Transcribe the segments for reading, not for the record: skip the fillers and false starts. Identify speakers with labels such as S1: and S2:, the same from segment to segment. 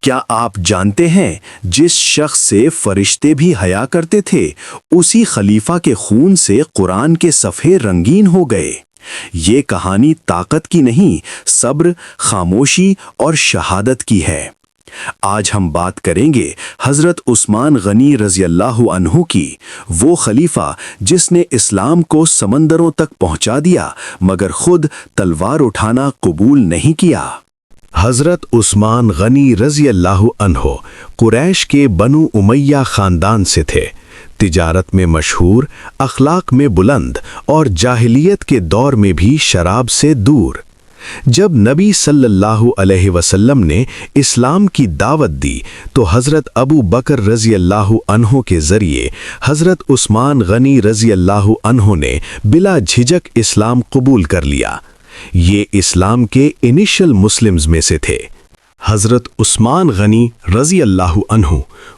S1: کیا آپ جانتے ہیں جس شخص سے فرشتے بھی حیا کرتے تھے اسی خلیفہ کے خون سے قرآن کے صفحے رنگین ہو گئے؟ یہ کہانی طاقت کی نہیں، صبر، خاموشی اور شہادت کی ہے۔ آج ہم بات کریں گے حضرت عثمان غنی رضی اللہ عنہ کی، وہ خلیفہ جس نے اسلام کو سمندروں تک پہنچا دیا مگر خود تلوار اٹھانا قبول نہیں کیا۔
S2: حضرت عثمان غنی رضی اللہ عنہ قریش کے بنو امیہ خاندان سے تھے، تجارت میں مشہور، اخلاق میں بلند اور جاہلیت کے دور میں بھی شراب سے دور۔ جب نبی صلی اللہ علیہ وسلم نے اسلام کی دعوت دی تو حضرت ابو بکر رضی اللہ عنہ کے ذریعے حضرت عثمان غنی رضی اللہ عنہ نے بلا جھجک اسلام قبول کر لیا۔ یہ اسلام کے انیشل مسلمز میں سے تھے۔ حضرت عثمان غنی رضی اللہ عنہ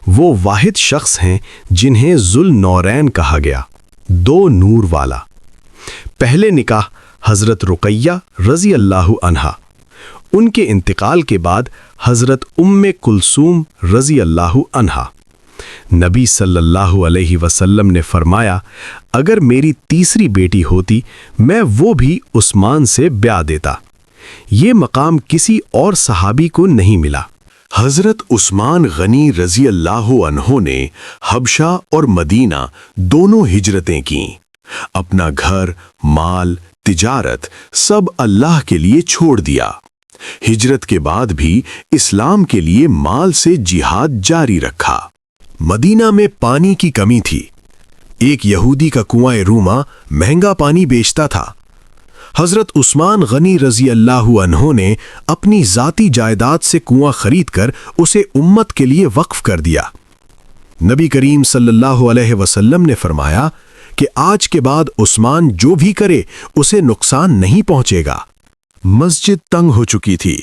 S2: وہ واحد شخص ہیں جنہیں ذو النورین کہا گیا، دو نور والا۔ پہلے نکاح حضرت رقیہ رضی اللہ عنہا، ان کے انتقال کے بعد حضرت ام کلثوم رضی اللہ عنہا۔ نبی صلی اللہ علیہ وسلم نے فرمایا، اگر میری تیسری بیٹی ہوتی میں وہ بھی عثمان سے بیاہ دیتا۔ یہ مقام کسی اور صحابی کو نہیں ملا۔
S3: حضرت عثمان غنی رضی اللہ عنہ نے حبشہ اور مدینہ دونوں ہجرتیں کیں، اپنا گھر، مال، تجارت سب اللہ کے لیے چھوڑ دیا۔ ہجرت کے بعد بھی اسلام کے لیے مال سے جہاد جاری رکھا۔ مدینہ میں پانی کی کمی تھی، ایک یہودی کا کنواں روما مہنگا پانی بیچتا تھا۔ حضرت عثمان غنی رضی اللہ عنہ نے اپنی ذاتی جائیداد سے کنواں خرید کر اسے امت کے لیے وقف کر دیا۔ نبی کریم صلی اللہ علیہ وسلم نے فرمایا کہ آج کے بعد عثمان جو بھی کرے اسے نقصان نہیں پہنچے گا۔ مسجد تنگ ہو چکی تھی،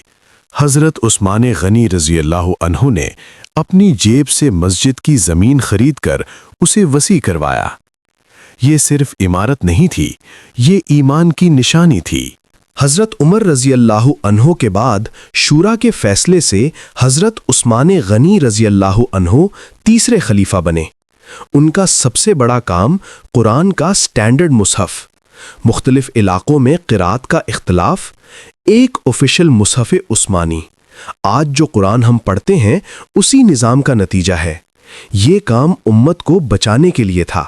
S3: حضرت عثمان غنی رضی اللہ عنہ نے اپنی جیب سے مسجد کی زمین خرید کر اسے وسیع کروایا۔ یہ صرف عمارت نہیں تھی، یہ ایمان کی نشانی تھی۔
S2: حضرت عمر رضی اللہ عنہ کے بعد شورا کے فیصلے سے حضرت عثمان غنی رضی اللہ عنہ تیسرے خلیفہ بنے۔ ان کا سب سے بڑا کام قرآن کا سٹینڈرڈ مصحف، مختلف علاقوں میں قرات کا اختلاف، ایک آفیشل مصحف عثمانی۔ آج جو قرآن ہم پڑھتے ہیں اسی نظام کا نتیجہ ہے۔ یہ کام امت کو بچانے کے لیے تھا۔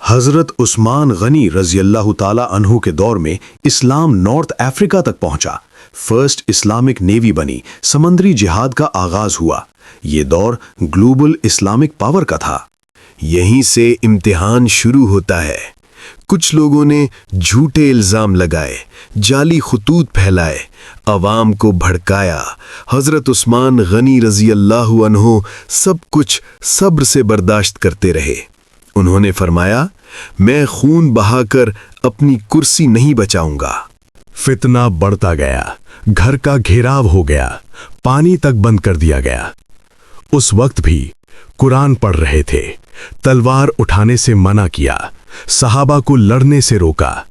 S3: حضرت عثمان غنی رضی اللہ تعالی عنہ کے دور میں اسلام نارتھ افریقہ تک پہنچا، فرسٹ اسلامک نیوی بنی، سمندری جہاد کا آغاز ہوا۔ یہ دور گلوبل اسلامک پاور کا تھا۔ یہیں سے امتحان شروع ہوتا ہے۔ کچھ لوگوں نے جھوٹے الزام لگائے، جعلی خطوط پھیلائے، عوام کو بھڑکایا۔ حضرت عثمان غنی رضی اللہ عنہ سب کچھ صبر سے برداشت کرتے رہے۔ انہوں نے فرمایا، میں خون بہا کر اپنی کرسی نہیں بچاؤں گا۔
S2: فتنہ بڑھتا گیا، گھر کا گھیراو ہو گیا، پانی تک بند کر دیا گیا۔ اس وقت بھی قرآن پڑھ رہے تھے، تلوار اٹھانے سے منع کیا، صحابہ کو لڑنے سے روکا۔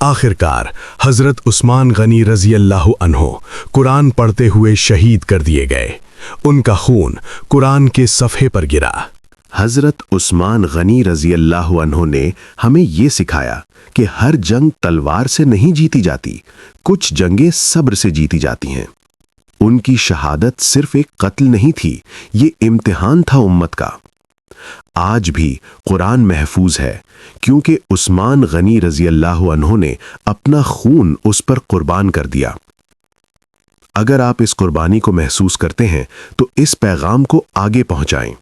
S2: آخرکار حضرت عثمان غنی رضی اللہ عنہ قرآن پڑھتے ہوئے شہید کر دیے گئے۔ ان کا خون قرآن کے صفحے پر گرا۔
S3: حضرت عثمان غنی رضی اللہ عنہ نے ہمیں یہ سکھایا کہ ہر جنگ تلوار سے نہیں جیتی جاتی، کچھ جنگیں صبر سے جیتی جاتی ہیں۔ ان کی شہادت صرف ایک قتل نہیں تھی، یہ امتحان تھا امت کا۔ آج بھی قرآن محفوظ ہے کیونکہ عثمان غنی رضی اللہ عنہ نے اپنا خون اس پر قربان کر دیا۔ اگر آپ اس قربانی کو محسوس کرتے ہیں تو اس پیغام کو آگے پہنچائیں۔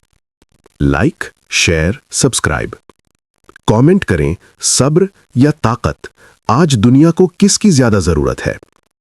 S3: Like, share, subscribe. کامنٹ کریں، صبر یا طاقت، آج دنیا کو کس کی زیادہ ضرورت ہے؟